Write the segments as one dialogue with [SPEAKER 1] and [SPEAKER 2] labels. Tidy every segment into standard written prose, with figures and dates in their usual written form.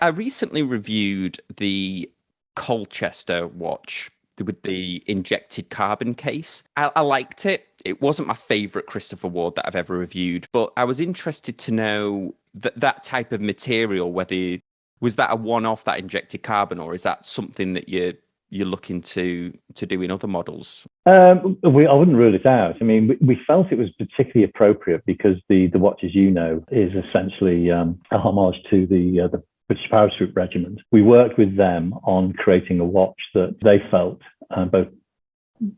[SPEAKER 1] I recently reviewed the Colchester watch with the injected carbon case. I liked it. It wasn't my favorite Christopher Ward that I've ever reviewed, but I was interested to know that type of material, whether was that a one-off, that injected carbon, or is that something that you're looking to do in other models?
[SPEAKER 2] I wouldn't rule it out. I mean, we felt it was particularly appropriate because the watch, as you know, is essentially a homage to the British Parachute Regiment. We worked with them on creating a watch that they felt both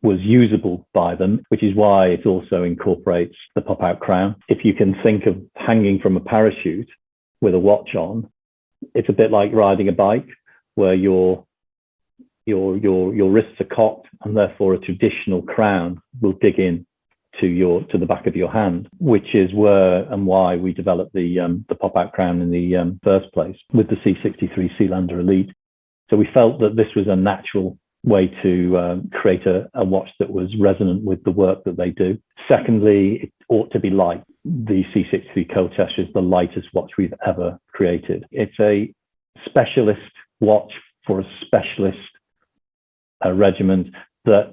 [SPEAKER 2] was usable by them, which is why it also incorporates the pop-out crown. If you can think of hanging from a parachute with a watch on, it's a bit like riding a bike where your wrists are cocked, and therefore a traditional crown will dig in to the back of your hand, which is where and why we developed the pop-out crown in the first place with the C63 Sealander Elite. So we felt that this was a natural way to create a watch that was resonant with the work that they do. Secondly, it ought to be light. The C63 Colchester is the lightest watch we've ever created. It's a specialist watch for a specialist regiment that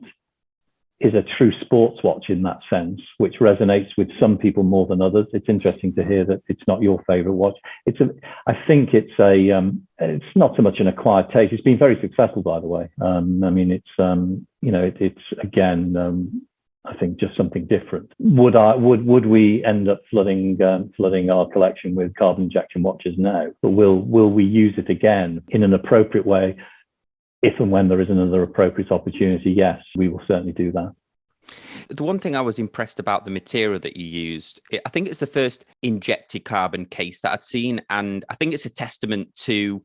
[SPEAKER 2] is a true sports watch in that sense, which resonates with some people more than others. It's interesting to hear that it's not your favorite watch. I think it's not so much an acquired taste. It's been very successful, by the way. I mean, it's again, I think just something different. Would we end up flooding our collection with carbon injection watches? No, but will we use it again in an appropriate way? If and when there is another appropriate opportunity, yes, we will certainly do that.
[SPEAKER 1] The one thing I was impressed about the material that you used, I think it's the first injected carbon case that I'd seen. And I think it's a testament to,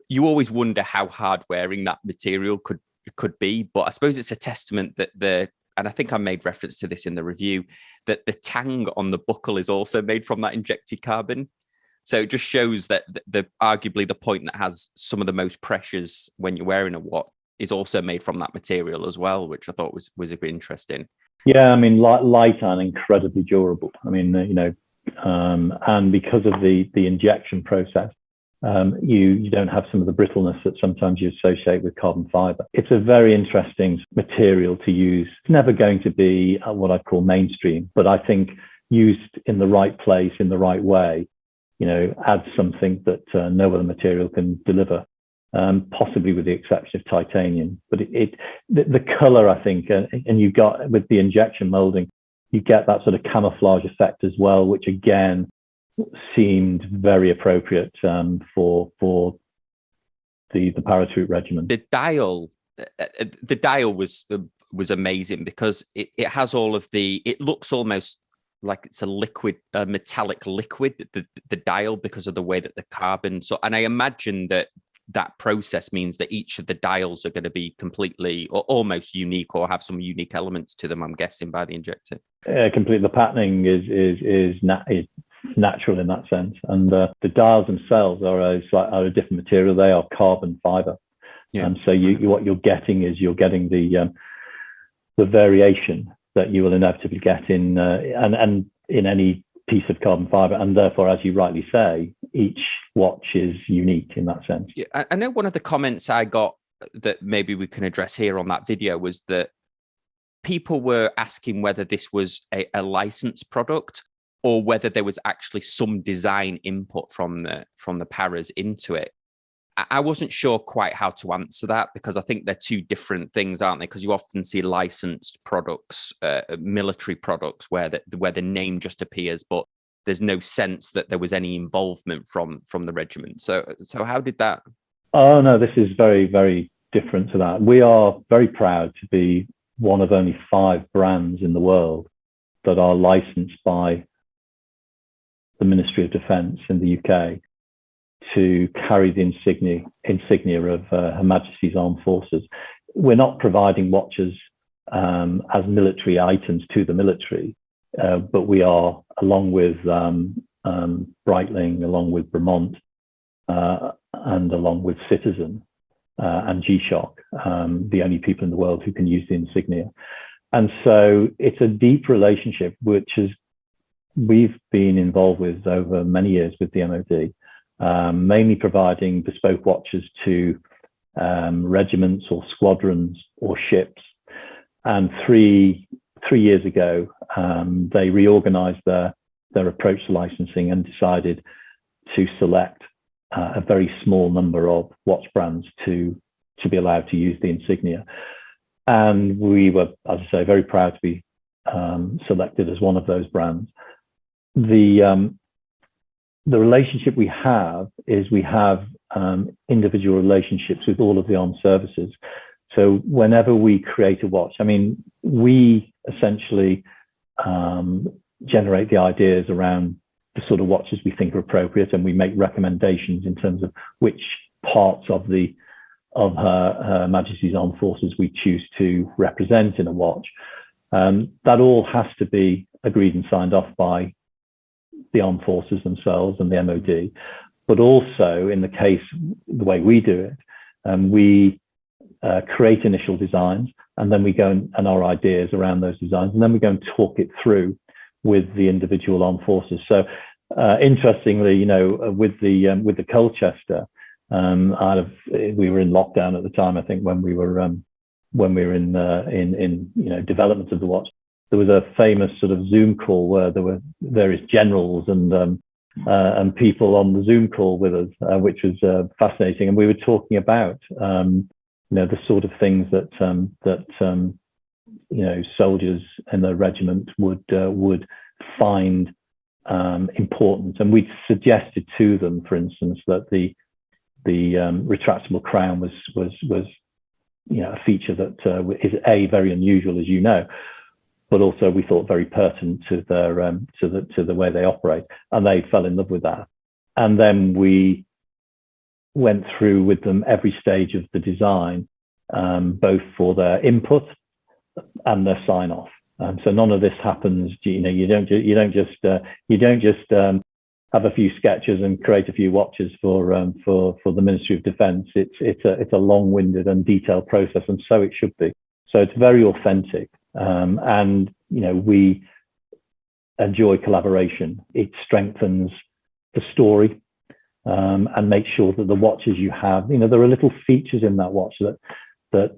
[SPEAKER 1] you always wonder how hard wearing that material could be. But I suppose it's a testament that and I think I made reference to this in the review, that the tang on the buckle is also made from that injected carbon. So it just shows that arguably the point that has some of the most pressures when you're wearing a watch is also made from that material as well, which I thought was a bit interesting.
[SPEAKER 2] Yeah, I mean, light and incredibly durable. I mean, and because of the injection process, you don't have some of the brittleness that sometimes you associate with carbon fiber. It's a very interesting material to use. It's never going to be what I call mainstream, but I think used in the right place, in the right way, adds something that no other material can deliver, possibly with the exception of titanium. But the color, I think, and you got with the injection molding, you get that sort of camouflage effect as well, which again seemed very appropriate for the Parachute Regiment.
[SPEAKER 1] The dial was amazing because it has all of it looks almost like it's a metallic liquid, the dial, because of the way that the carbon. So, and I imagine that process means that each of the dials are going to be completely or almost unique, or have some unique elements to them, I'm guessing, by the injector.
[SPEAKER 2] Completely. The patterning is natural in that sense. And the dials themselves are a different material. They are carbon fiber. Yeah. And so what you're getting is the variation that you will inevitably get in any piece of carbon fiber, and therefore, as you rightly say, each watch is unique in that sense.
[SPEAKER 1] Yeah, I know one of the comments I got that maybe we can address here on that video was that people were asking whether this was a licensed product or whether there was actually some design input from the paras into it. I wasn't sure quite how to answer that, because I think they're two different things, aren't they? Because you often see licensed products, military products, where the name just appears, but there's no sense that there was any involvement from the regiment. So how did that?
[SPEAKER 2] Oh no, this is very, very different to that. We are very proud to be one of only 5 brands in the world that are licensed by the Ministry of Defence in the UK to carry the insignia of Her Majesty's Armed Forces. We're not providing watches as military items to the military, but we are, along with Breitling, along with Vermont, and along with Citizen and G-Shock, the only people in the world who can use the insignia. And so it's a deep relationship, which we've been involved with over many years with the MOD. mainly providing bespoke watches to regiments or squadrons or ships. And three years ago, they reorganized their approach to licensing and decided to select a very small number of watch brands to be allowed to use the insignia. And we were, as I say, very proud to be selected as one of those brands. The relationship we have is we have individual relationships with all of the armed services. So whenever we create a watch, I mean, we essentially generate the ideas around the sort of watches we think are appropriate, and we make recommendations in terms of which parts of Her Majesty's Armed Forces we choose to represent in a watch. That all has to be agreed and signed off by the armed forces themselves and the MOD. But also, in the case, the way we do it, we create initial designs, and then we go and our ideas around those designs, and then we go and talk it through with the individual armed forces. So, interestingly, you know, with the Colchester, we were in lockdown at the time. I think when we were in you know, development of the watch, there was a famous sort of Zoom call where there were various generals and people on the Zoom call with us, which was fascinating. And we were talking about you know, the sort of things that you know, soldiers in the regiment would find important. And we suggested to them, for instance, that the retractable crown was you know, a feature that is very unusual, as you know, but also we thought very pertinent to their to the way they operate, and they fell in love with that. And then we went through with them every stage of the design, both for their input and their sign off. So none of this happens. You know, you don't just have a few sketches and create a few watches for the Ministry of Defence. It's a long-winded and detailed process, and so it should be. So it's very authentic, and you know, we enjoy collaboration. It strengthens the story, and makes sure that the watches you have, you know, there are little features in that watch that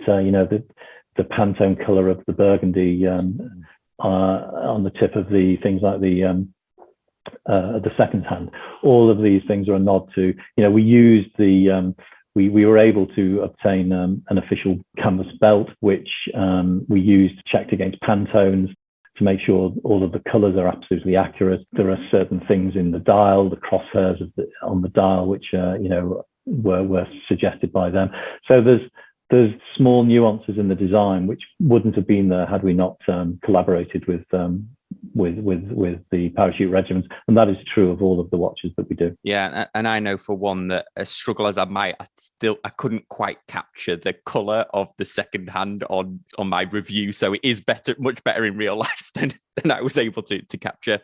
[SPEAKER 2] you know, the Pantone color of the burgundy on the tip of the things like the second hand. All of these things are a nod to, you know, we used we were able to obtain an official canvas belt, which we used, checked against Pantones to make sure all of the colors are absolutely accurate. There are certain things in the dial, the crosshairs on the dial, which you know, were suggested by them. So there's small nuances in the design which wouldn't have been there had we not collaborated with the parachute regiments, and that is true of all of the watches that we do.
[SPEAKER 1] Yeah, and I know for one that, as struggle as I might, I couldn't quite capture the color of the second hand on my review. So it is much better in real life than I was able to capture.